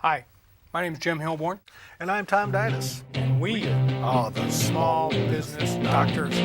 Hi, my name is Jim Hilborn, And I'm Tom Dinas. and we are the Small Business Doctors.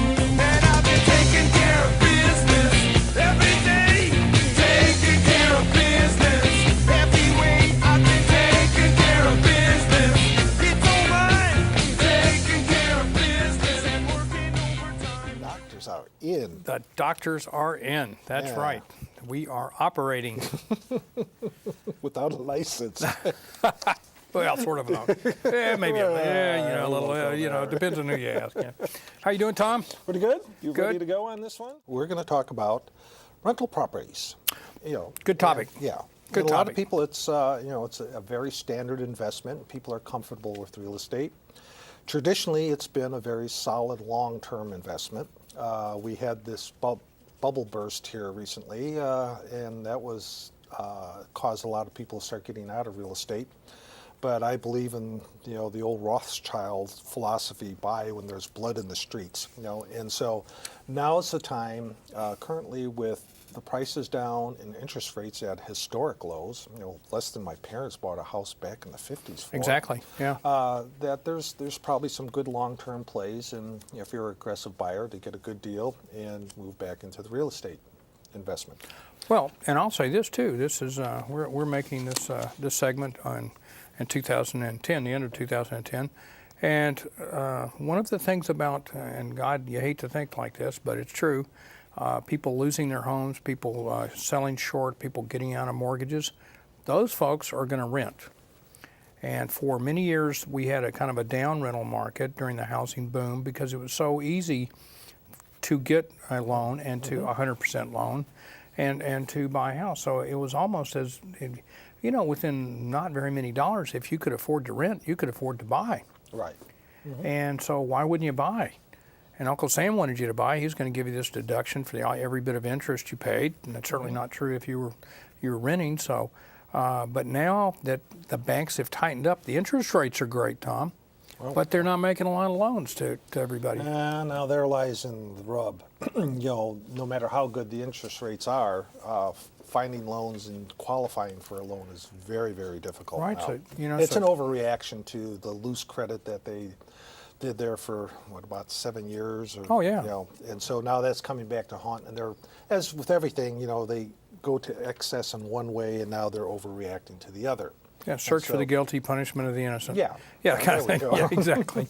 And I've been taking care of business every day. Taking care of business every way. I've been taking care of business. It's all mine. Taking care of business and working overtime. Doctors are in. The doctors are in. That's Yeah. right. We are operating. Without a license. Well, sort of. Maybe. A little. It depends on who you ask. Yeah. How you doing, Tom? Pretty good? You Good. ready to go on this one? We're going to talk about rental properties. Good topic. Yeah. Good And a lot of topic. people, it's it's a very standard investment. People are comfortable with real estate. Traditionally, it's been a very solid long-term investment. We had this bubble burst here recently, and that was caused a lot of people to start getting out of real estate. But I believe in the old Rothschild philosophy: buy when there's blood in the streets. And so now is the time. Currently, with the prices down and interest rates at historic lows, less than my parents bought a house back in the 50s for. Exactly. Yeah. That there's probably some good long-term plays, and if you're an aggressive buyer, to get a good deal and move back into the real estate investment. Well, and I'll say this too. This is we're making this segment in 2010, the end of 2010, and one of the things about and God, you hate to think like this, but it's true. People losing their homes, people selling short, people getting out of mortgages. Those folks are going to rent. And for many years, we had a kind of a down rental market during the housing boom because it was so easy to get a loan and to 100% loan and to buy a house. So it was almost as, within not very many dollars, if you could afford to rent, you could afford to buy. Right. And so why wouldn't you buy? And Uncle Sam wanted you to buy. He's going to give you this deduction for every bit of interest you paid. And that's certainly not true if you were renting. So, but now that the banks have tightened up, the interest rates are great, Tom. But they're not making a lot of loans to everybody. Now there lies in the rub. No matter how good the interest rates are, finding loans and qualifying for a loan is very, very difficult. Right, now. so, It's an overreaction to the loose credit that they did there for about 7 years. Oh, yeah. And so now that's coming back to haunt. And they're, as with everything, they go to excess in one way, and now they're overreacting to the other. Yeah, search for the guilty, punishment of the innocent. Yeah. Yeah, kind of there thing. we go. Yeah, exactly.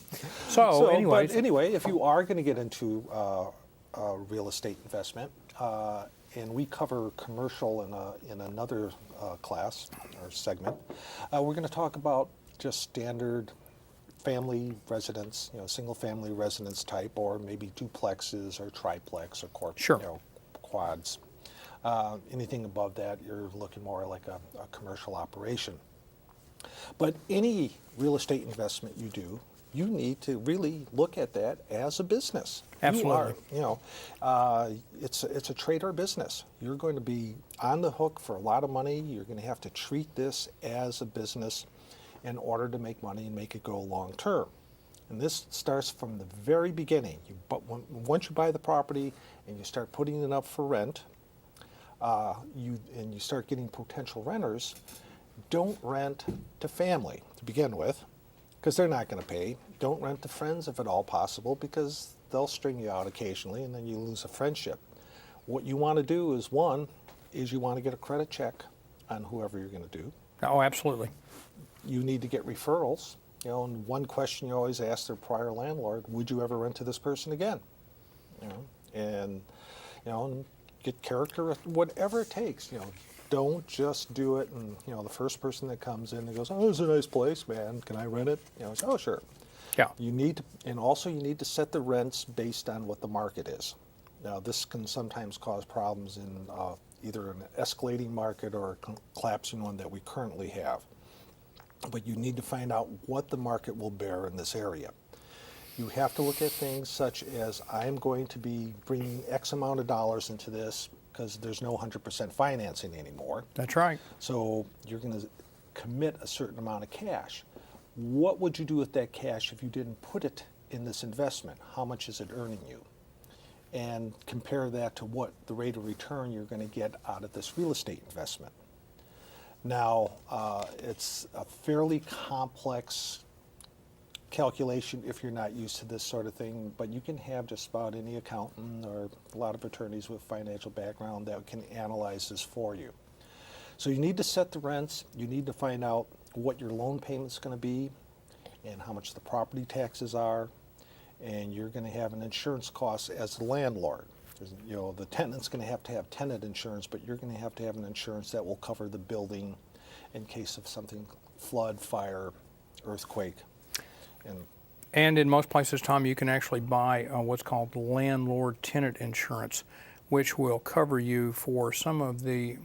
So But anyway, if you are going to get into real estate investment, and we cover commercial in another class or segment, we're going to talk about just standard family residence, single family residence type, or maybe duplexes or triplex or Sure. quads. Anything above that, you're looking more like a commercial operation. But any real estate investment you do, you need to really look at that as a business. Absolutely. It's a trade or business. You're going to be on the hook for a lot of money. You're going to have to treat this as a business in order to make money and make it go long term. And this starts from the very beginning. Once you buy the property and you start putting it up for rent, you start getting potential renters, don't rent to family to begin with, because they're not going to pay. Don't rent to friends if at all possible, because they'll string you out occasionally and then you lose a friendship. What you want to do is, you want to get a credit check on whoever you're going to do. Oh, absolutely. You need to get referrals. And one question you always ask their prior landlord: would you ever rent to this person again? And get character, whatever it takes. Don't just do it. And the first person that comes in and goes, "Oh, it's a nice place, man. Can I rent it?" Say, "Oh, sure." Yeah. You need to set the rents based on what the market is. Now, this can sometimes cause problems in either an escalating market or a collapsing one that we currently have. But you need to find out what the market will bear in this area. You have to look at things such as, I'm going to be bringing X amount of dollars into this because there's no 100% financing anymore. That's right. So you're going to commit a certain amount of cash. What would you do with that cash if you didn't put it in this investment? How much is it earning you? And compare that to what the rate of return you're going to get out of this real estate investment. Now, it's a fairly complex calculation if you're not used to this sort of thing, but you can have just about any accountant or a lot of attorneys with financial background that can analyze this for you. So you need to set the rents, you need to find out what your loan payment's going to be and how much the property taxes are, and you're going to have an insurance cost as the landlord. You know, the tenant's going to have tenant insurance, but you're going to have an insurance that will cover the building in case of something, flood, fire, earthquake. And in most places, Tom, you can actually buy what's called landlord tenant insurance, which will cover you for some of the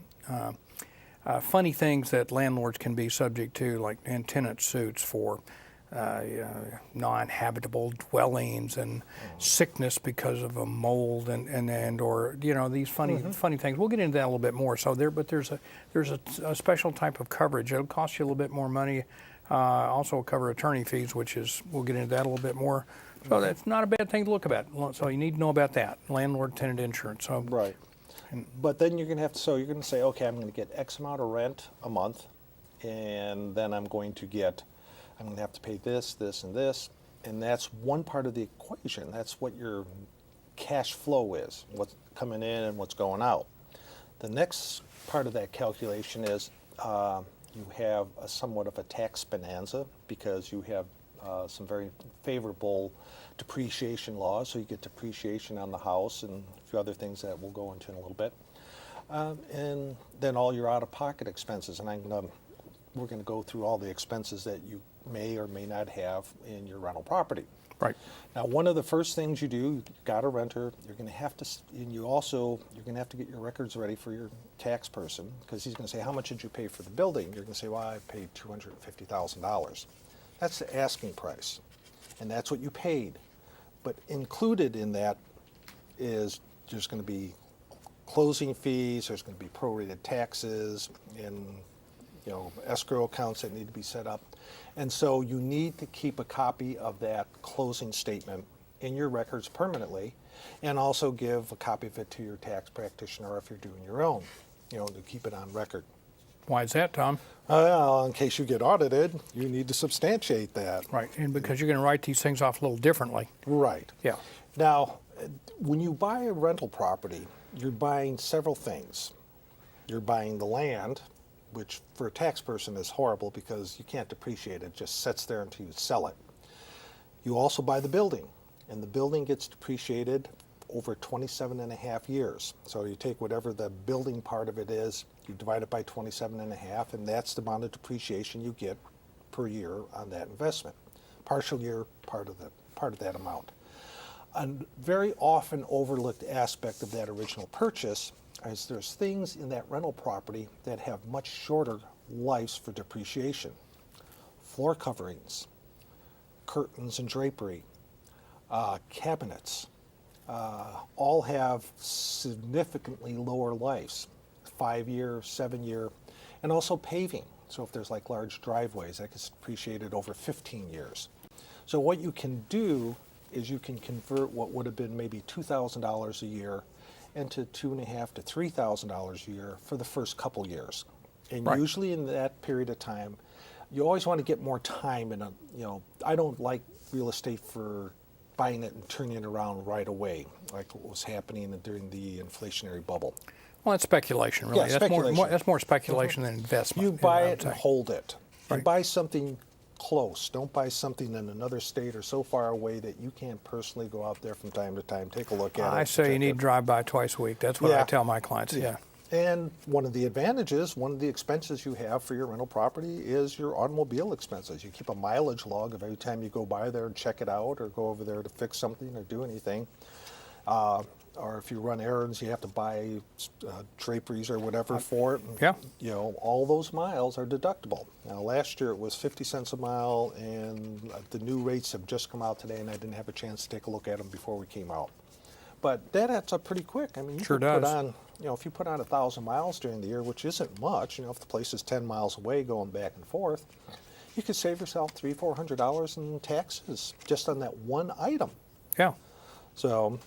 funny things that landlords can be subject to, like in tenant suits for non-habitable dwellings and sickness because of a mold and or these funny things. We'll get into that a little bit more. So there's a special type of coverage. It'll cost you a little bit more money. Also cover attorney fees, we'll get into that a little bit more. So that's not a bad thing to look at. So you need to know about that, landlord tenant insurance. So Right. But then you're going to say, okay, I'm going to get X amount of rent a month, and then I'm going to have to pay this, this, and this, and that's one part of the equation. That's what your cash flow is, what's coming in and what's going out. The next part of that calculation is you have somewhat of a tax bonanza because you have some very favorable depreciation laws, so you get depreciation on the house and a few other things that we'll go into in a little bit. And then all your out-of-pocket expenses, and we're going to go through all the expenses that you may or may not have in your rental property. right. Now, one of the first things you do, you've got a renter, you're going to have to, and you're going to have to get your records ready for your tax person, because he's going to say, how much did you pay for the building? You're going to say, well, I paid $250,000. That's the asking price, and that's what you paid. But included in that is there's going to be closing fees, there's going to be prorated taxes, and escrow accounts that need to be set up. And so you need to keep a copy of that closing statement in your records permanently, and also give a copy of it to your tax practitioner if you're doing your own, to keep it on record. Why is that, Tom? In case you get audited, you need to substantiate that. Right, and because you're going to write these things off a little differently. Right. Yeah. Now, when you buy a rental property, you're buying several things. You're buying the land, which for a tax person is horrible because you can't depreciate it. It just sits there until you sell it. You also buy the building, and the building gets depreciated over 27 and a half years. So you take whatever the building part of it is, you divide it by 27 and a half, and that's the amount of depreciation you get per year on that investment. Partial year, part of that amount. A very often overlooked aspect of that original purchase is there's things in that rental property that have much shorter lives for depreciation. Floor coverings, curtains and drapery, cabinets, all have significantly lower lives, 5-year, 7-year, and also paving. So if there's like large driveways, that gets depreciated over 15 years. So what you can do is you can convert what would have been maybe $2,000 a year into $2,500 to $3,000 a year for the first couple years. And Right. usually in that period of time, you always want to get more time in I don't like real estate for buying it and turning it around right away, like what was happening during the inflationary bubble. Well, that's speculation, really. Yeah, That's speculation. that's more speculation than investment. You buy I it would and say. hold it. You Right. buy something close. Don't buy something in another state or so far away that you can't personally go out there from time to time, take a look at it. I say you check need it. to drive by twice a week. That's what I Yeah. tell my clients. Yeah. And one of the advantages, one of the expenses you have for your rental property is your automobile expenses. You keep a mileage log of every time you go by there and check it out or go over there to fix something or do anything. or if you run errands, you have to buy draperies or whatever for it. Yeah. You know, all those miles are deductible. Now, last year it was 50 cents a mile, and the new rates have just come out today, and I didn't have a chance to take a look at them before we came out. But that adds up pretty quick. I mean, you Sure could put does. on, you know, if you put on 1,000 miles during the year, which isn't much, you know, if the place is 10 miles away going back and forth, you could save yourself $300-400 in taxes just on that one item. Yeah. So,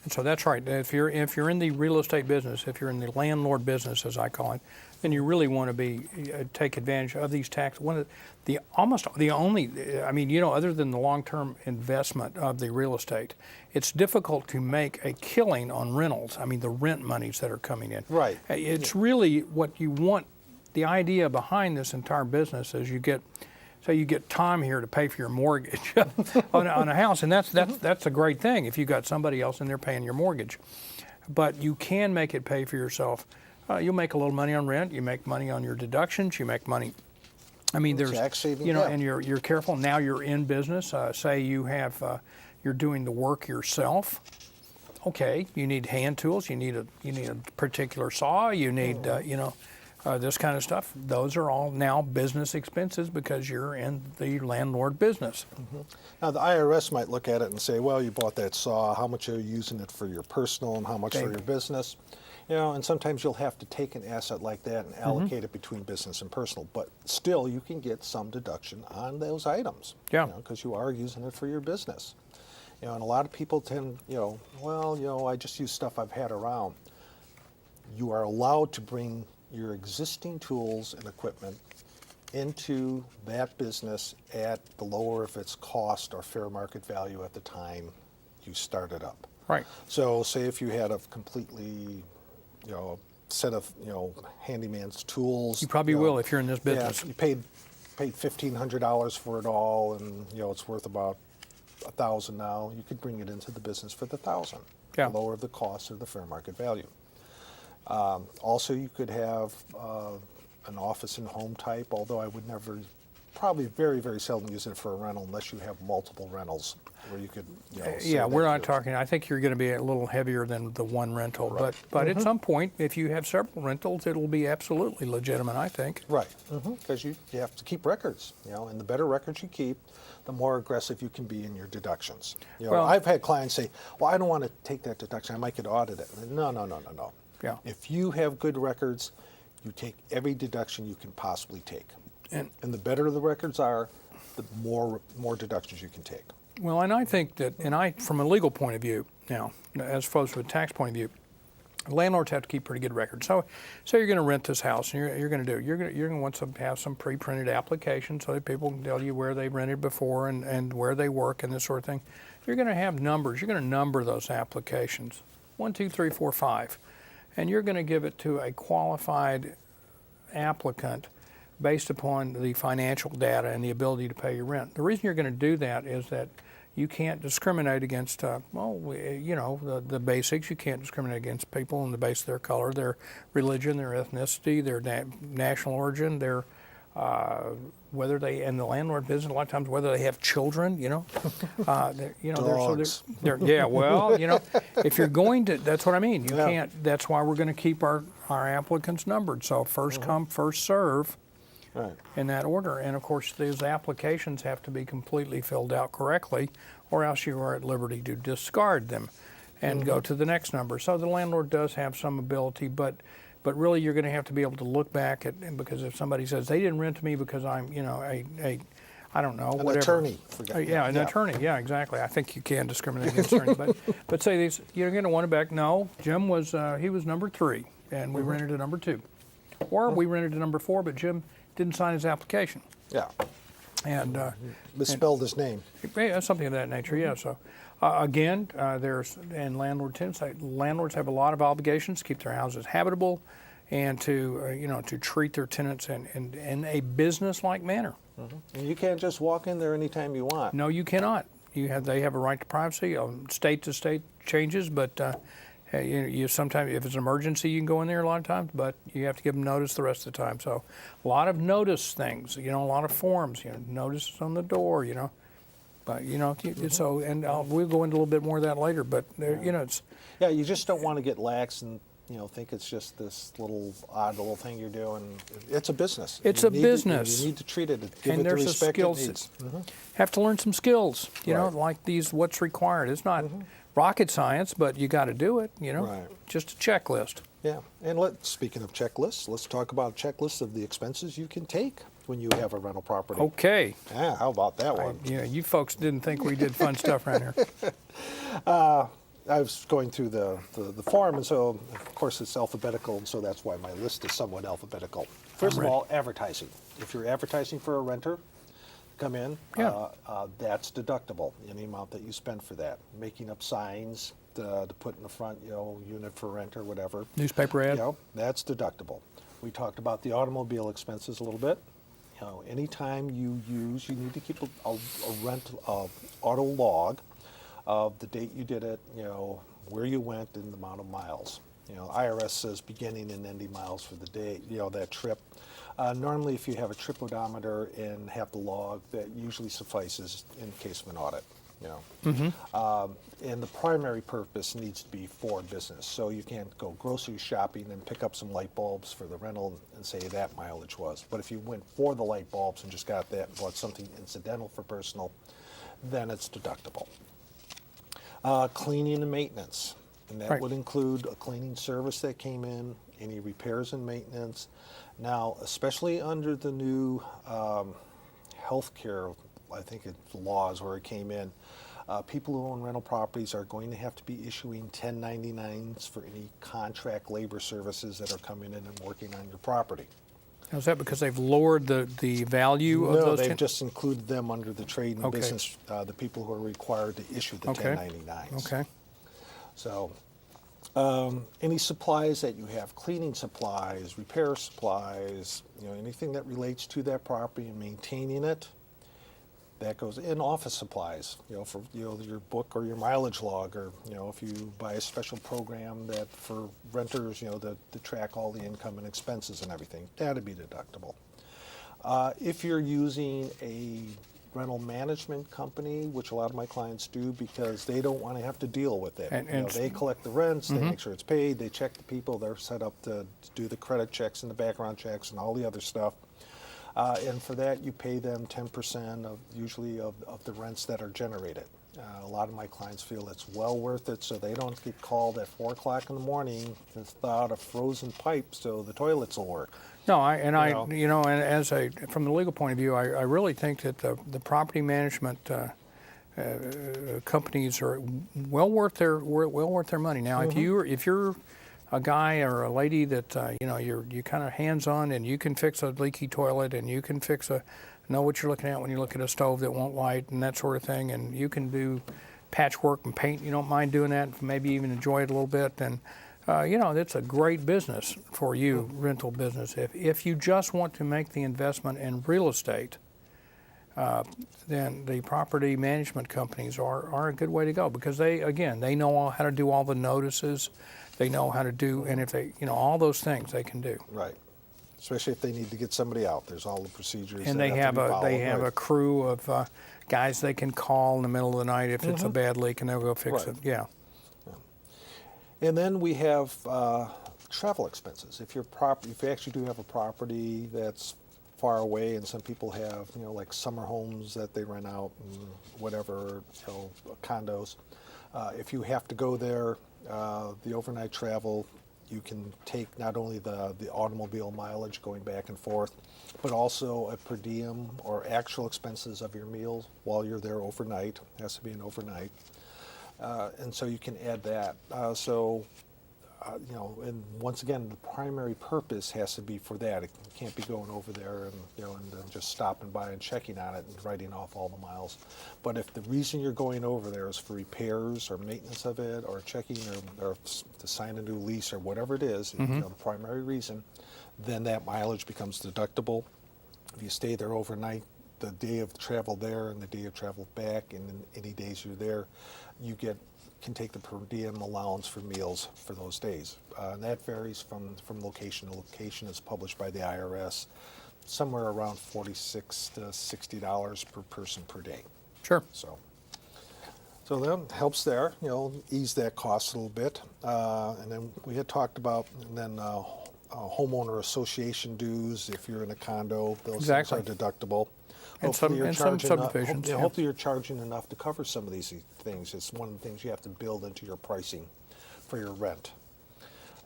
So that's right. If you're in the real estate business, if you're in the landlord business, as I call it, then you really want to be take advantage of these tax. One of the almost the only, I mean, you know, other than the long-term investment of the real estate, it's difficult to make a killing on rentals. I mean, the rent monies that are coming in. Right. It's really what you want. The idea behind this entire business is you get. So you get time here to pay for your mortgage on a house, and that's a great thing if you've got somebody else in there paying your mortgage. But you can make it pay for yourself. You'll make a little money on rent. You make money on your deductions. You make money. I mean, there's Tax saving, you know, yeah. and you're careful. Now you're in business. Say you have you're doing the work yourself. Okay, you need hand tools. You need a particular saw. You need you know. This kind of stuff, those are all now business expenses because you're in the landlord business. now the IRS might look at it and say, well, you bought that saw, how much are you using it for your personal and how much for your business? You know, and sometimes you'll have to take an asset like that and allocate it between business and personal, but still you can get some deduction on those items. Yeah. You know, because you are using it for your business. You know, and a lot of people tend, you know, well, you know, I just use stuff I've had around. You are allowed to bring your existing tools and equipment into that business at the lower of its cost or fair market value at the time you start it up. Right. So say if you had a completely, you know, set of, you know, handyman's tools. You probably know, will if you're in this yeah, business. you paid $1,500 for it all, and you know it's worth about $1,000 now. You could bring it into the business for the $1,000. Yeah. Lower the cost or the fair market value. Also, you could have an office and home type, although I would never, probably very, very seldom use it for a rental unless you have multiple rentals where you could, you know. say Yeah, that we're not you- talking. I think you're going to be a little heavier than the one rental, but at some point, if you have several rentals, it'll be absolutely legitimate. I think. Right, because you have to keep records, you know, and the better records you keep, the more aggressive you can be in your deductions. You know, Well- I've had clients say, well, I don't want to take that deduction, I might get audited. No. Yeah. If you have good records, you take every deduction you can possibly take. And And the better the records are, the more deductions you can take. well, and I think that, from a legal point of view, now, as opposed to a tax point of view, landlords have to keep pretty good records. So you're going to rent this house, and you're going to want to have some pre-printed applications so that people can tell you where they rented before and where they work and this sort of thing. You're going to have numbers. You're going to number those applications, 1, 2, 3, 4, 5, and you're going to give it to a qualified applicant based upon the financial data and the ability to pay your rent. The reason you're going to do that is that you can't discriminate against, the basics. You can't discriminate against people on the basis of their color, their religion, their ethnicity, their national origin, their whether they, and the landlord business, a lot of times whether they have children, Dogs. yeah, well, if you're going to, that's what I mean. You Yeah. can't, that's why we're going to keep our applicants numbered. So first come, first serve Right. in that order. And of course, those applications have to be completely filled out correctly, or else you are at liberty to discard them and go to the next number. So the landlord does have some ability, but really you're going to have to be able to look back at, because if somebody says they didn't rent to me because I'm, I don't know, An whatever. attorney. Forget Yeah, that. an attorney. Yeah, exactly. I think you can discriminate against attorney, but say these, you're going to want it back. No, Jim was he was number 3, and we rented to number 2, or we rented to number 4, but Jim didn't sign his application, Yeah. and Misspelled his name. yeah, something of that nature. Yeah. So again, landlords have a lot of obligations to keep their houses habitable, and to treat their tenants in a business-like manner. And you can't just walk in there anytime you want. No, you cannot. They have a right to privacy. State to state changes, but you sometimes, if it's an emergency, you can go in there a lot of times, but you have to give them notice the rest of the time. So a lot of notice things, a lot of forms, notices on the door, But so, and we'll go into a little bit more of that later. But there, it's Yeah, you just don't want to get lax and think it's just this little odd little thing you're doing. It's a business. It's You a need business. you need to treat it, give and it the there's a respect it skills. needs. Have to learn some skills. Right. Like these. What's required? It's not rocket science, but you got to do it. Right. Just a checklist. Yeah, and speaking of checklists, let's talk about a checklist of the expenses you can take when you have a rental property. Okay. Yeah, how about that one? You folks didn't think we did fun stuff around here. I was going through the form, and so, of course, it's alphabetical, and so that's why my list is somewhat alphabetical. First of ready. all, advertising. If you're advertising for a renter, come in, Yeah. that's deductible, any amount that you spend for that. Making up signs to put in the front, unit for rent or whatever. Newspaper ad. That's deductible. We talked about the automobile expenses a little bit. Anytime you need to keep a auto log of the date you did it, where you went and the amount of miles. IRS says beginning and ending miles for the day, that trip. Normally, if you have a trip odometer and have the log, that usually suffices in case of an audit. And the primary purpose needs to be for business. So you can't go grocery shopping and pick up some light bulbs for the rental and say that mileage was. But if you went for the light bulbs and just got that and bought something incidental for personal, then it's deductible. Cleaning and maintenance. And that Right. would include a cleaning service that came in, any repairs and maintenance. Now, especially under the new healthcare, I think it's laws where it came in, people who own rental properties are going to have to be issuing 1099s for any contract labor services that are coming in and working on your property. Now, is that because they've lowered the value of No, those? they've just included them under the trade and Okay. business, the people who are required to issue the Okay. 1099s. Okay. So, any supplies that you have, cleaning supplies, repair supplies, anything that relates to that property and maintaining it, that goes in. Office supplies, for your book or your mileage log, or if you buy a special program that for renters, to track all the income and expenses and everything, that'd be deductible. If you're using a rental management company, which a lot of my clients do because they don't want to have to deal with it. And they collect the rents, they make sure it's paid, they check the people, they're set up to do the credit checks and the background checks and all the other stuff. And for that, you pay them 10% usually of the rents that are generated. A lot of my clients feel it's well worth it, so they don't get called at 4 o'clock in the morning to thaw out a frozen pipe so the toilets will work. No, and from the legal point of view, I really think that the property management companies are well worth their money. Now, if you're a guy or a lady that you're kind of hands-on and you can fix a leaky toilet and you can know what you're looking at when you look at a stove that won't light and that sort of thing, and you can do patchwork and paint, you don't mind doing that, maybe even enjoy it a little bit, and it's a great business for you, rental business. If you just want to make the investment in real estate, then the property management companies are a good way to go because they know how to do all the notices, they know how to do, and if they, all those things they can do. Right. Especially if they need to get somebody out. There's all the procedures. And that they have to be followed. a crew of guys they can call in the middle of the night if it's a bad leak, and they'll go fix Right. it. Yeah. And then we have travel expenses. If you actually do have a property that's far away, and some people have, like summer homes that they rent out and whatever, condos. If you have to go there, the overnight travel, you can take not only the automobile mileage going back and forth, but also a per diem or actual expenses of your meals while you're there overnight. It has to be an overnight. And so you can add that. And once again, the primary purpose has to be for that. It can't be going over there and and just stopping by and checking on it and writing off all the miles. But if the reason you're going over there is for repairs or maintenance of it or checking or to sign a new lease or whatever it is, the primary reason, then that mileage becomes deductible. If you stay there overnight, the day of travel there and the day of travel back, and then any days you're there, you can take the per diem allowance for meals for those days. And that varies from location to location. It's published by the IRS, somewhere around $46 to $60 per person per day. Sure. So that helps there, ease that cost a little bit. And then we had talked about, homeowner association dues. If you're in a condo, those Exactly. things are deductible. And some charging enough- subdivisions, yeah. Hopefully you're charging enough to cover some of these things. It's one of the things you have to build into your pricing for your rent.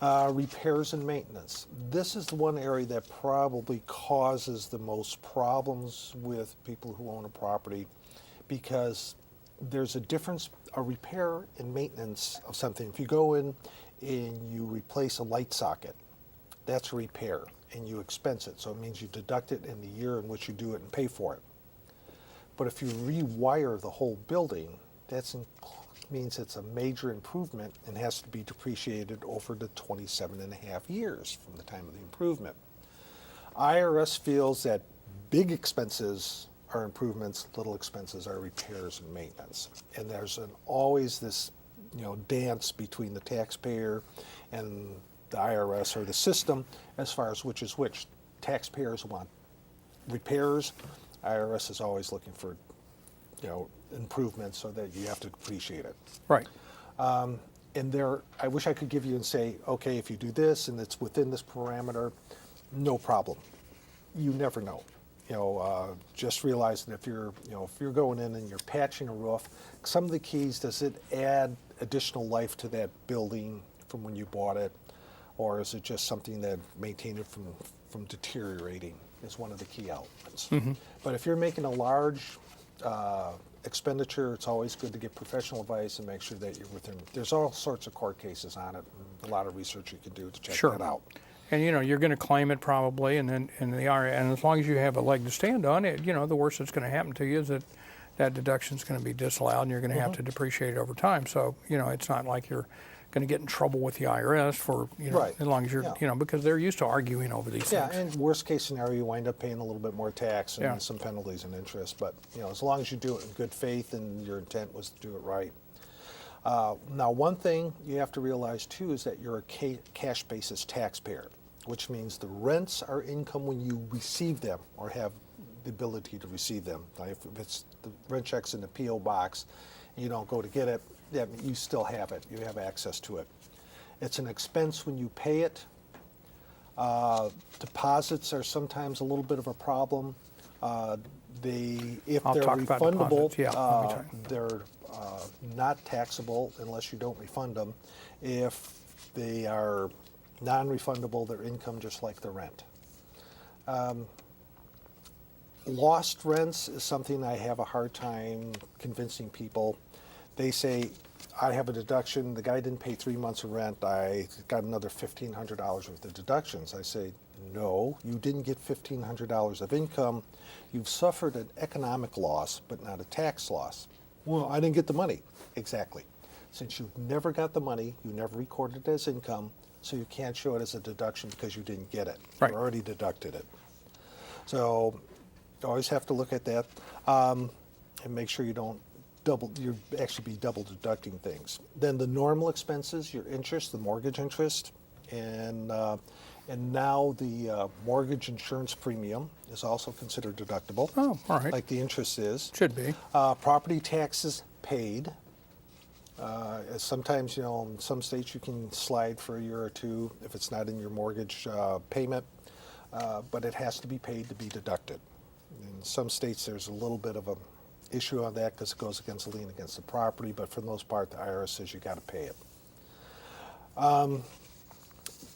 Repairs and maintenance. This is the one area that probably causes the most problems with people who own a property, because there's a difference, a repair and maintenance of something. If you go in and you replace a light socket, that's a repair, and you expense it. So it means you deduct it in the year in which you do it and pay for it. But if you rewire the whole building, that means it's a major improvement and has to be depreciated over the 27 and a half years from the time of the improvement. IRS feels that big expenses are improvements, little expenses are repairs and maintenance. And there's always this, dance between the taxpayer and the IRS or the system as far as which is which. Taxpayers want repairs. IRS is always looking for, improvements so that you have to depreciate it. Right. And I wish I could give you and say, okay, if you do this and it's within this parameter, no problem. You never know. Just realize that if you're going in and you're patching a roof, some of the keys, does it add additional life to that building from when you bought it, or is it just something that maintained it from deteriorating? Is one of the key elements. But if you're making a large expenditure, it's always good to get professional advice and make sure that you're within. There's all sorts of court cases on it, and a lot of research you can do to check Sure. that out. And you're going to claim it probably, and then and as long as you have a leg to stand on it, the worst that's going to happen to you is that deduction is going to be disallowed, and you're going to have to depreciate it over time. So it's not like you're going to get in trouble with the IRS for Right. as long as you're Yeah. because they're used to arguing over these Yeah, things. and worst case scenario, you wind up paying a little bit more tax and Yeah. some penalties and interest. But as long as you do it in good faith and your intent was to do it right. Now, one thing you have to realize too is that you're a cash basis taxpayer, which means the rents are income when you receive them or have the ability to receive them. Now, if it's the rent checks in the PO box, and you don't go to get it, yeah, you still have it. You have access to it. It's an expense when you pay it. Deposits are sometimes a little bit of a problem. If I'll they're talk about refundable, deposits, yeah, let me tell you. they're not taxable unless you don't refund them. If they are non-refundable, they're income just like the rent. Lost rents is something I have a hard time convincing people. They say, I have a deduction, the guy didn't pay 3 months of rent, I got another $1,500 worth of deductions. I say, no, you didn't get $1,500 of income. You've suffered an economic loss, but not a tax loss. Well, I didn't get the money. Exactly. Since you've never got the money, you never recorded it as income, so you can't show it as a deduction because you didn't get it. Right. You already deducted it. So you always have to look at that and make sure you don't you actually be double deducting things. Then the normal expenses, your interest, the mortgage interest, and now the mortgage insurance premium is also considered deductible. Oh, all right. Like the interest is. Should be. Property taxes paid. Sometimes, in some states you can slide for a year or two if it's not in your mortgage payment, but it has to be paid to be deducted. In some states there's a little bit of a issue on that because it goes against the lien against the property, but for the most part the IRS says you got to pay it.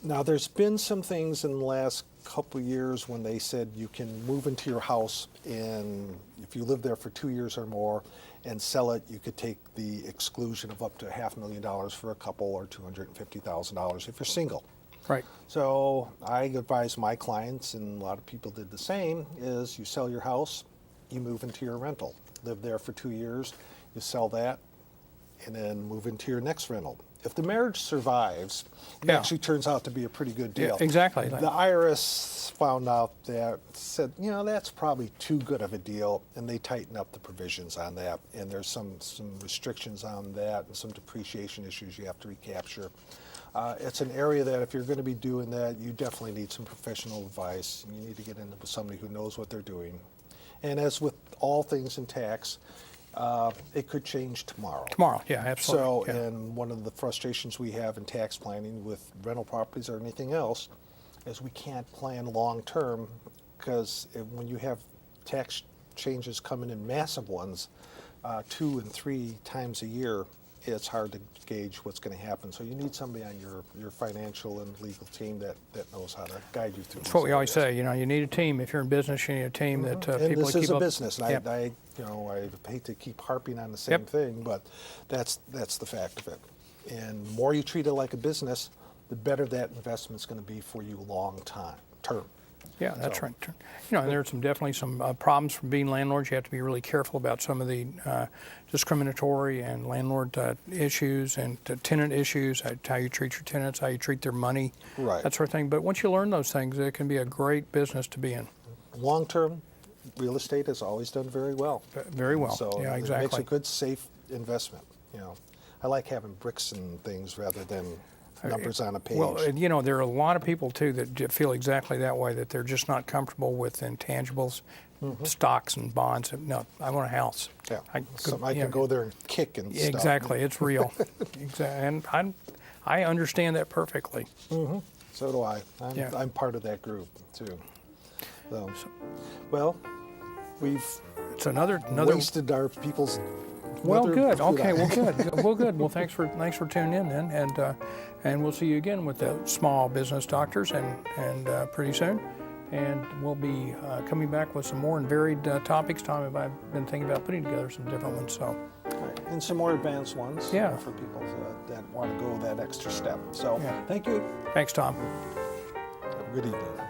Now there's been some things in the last couple years when they said you can move into your house and if you live there for 2 years or more and sell it, you could take the exclusion of up to $500,000 for a couple or $250,000 if you're single. Right. So I advise my clients, and a lot of people did the same, is you sell your house, you move into your rental. Live there for 2 years, you sell that, and then move into your next rental. If the marriage survives, it Yeah. actually turns out to be a pretty good deal. Yeah, exactly. The IRS found out that, said, that's probably too good of a deal, and they tighten up the provisions on that. And there's some restrictions on that and some depreciation issues you have to recapture. It's an area that if you're going to be doing that, you definitely need some professional advice. You need to get in with somebody who knows what they're doing. And as with all things in tax, it could change tomorrow. Tomorrow, yeah, So, absolutely. yeah. and one of the frustrations we have in tax planning with rental properties or anything else is we can't plan long-term because when you have tax changes coming in massive ones, 2 and 3 times a year, it's hard to gauge what's going to happen. So you need somebody on your financial and legal team that knows how to guide you through. That's what we always say. You know, you need a team. If you're in business, you need a team that And people this keep is a up. business, and Yep. I hate to keep harping on the same Yep. thing, but that's the fact of it. And the more you treat it like a business, the better that investment's going to be for you long term. Yeah, that's So- right. You know, and there's definitely some problems from being landlords. You have to be really careful about some of the discriminatory and landlord issues and tenant issues, how you treat your tenants, how you treat their money, Right. that sort of thing. But once you learn those things, it can be a great business to be in. Long term, real estate has always done very well. Very well. So Yeah, it makes exactly. a good, safe investment. You know, I like having bricks and things rather than numbers on a page. Well, and, you know, there are a lot of people too that feel exactly that way, that they're just not comfortable with intangibles, stocks and bonds. No, I want a house. yeah, something I you can know, go there and kick and stuff. Exactly, it's real. And I understand that perfectly. So do I. Yeah. I'm part of that group too. So, well, we've It's another. wasted our people's. Well, another good. food Okay. item. Well, good. Well, good. Well, thanks for tuning in then, and we'll see you again with the small business doctors, and pretty soon, and we'll be coming back with some more and varied topics. Tom, I've been thinking about putting together some different ones. So, Right. And some more advanced ones. Yeah. For people that want to go that extra step. So, Yeah. thank you. thanks, Tom. Have a good evening.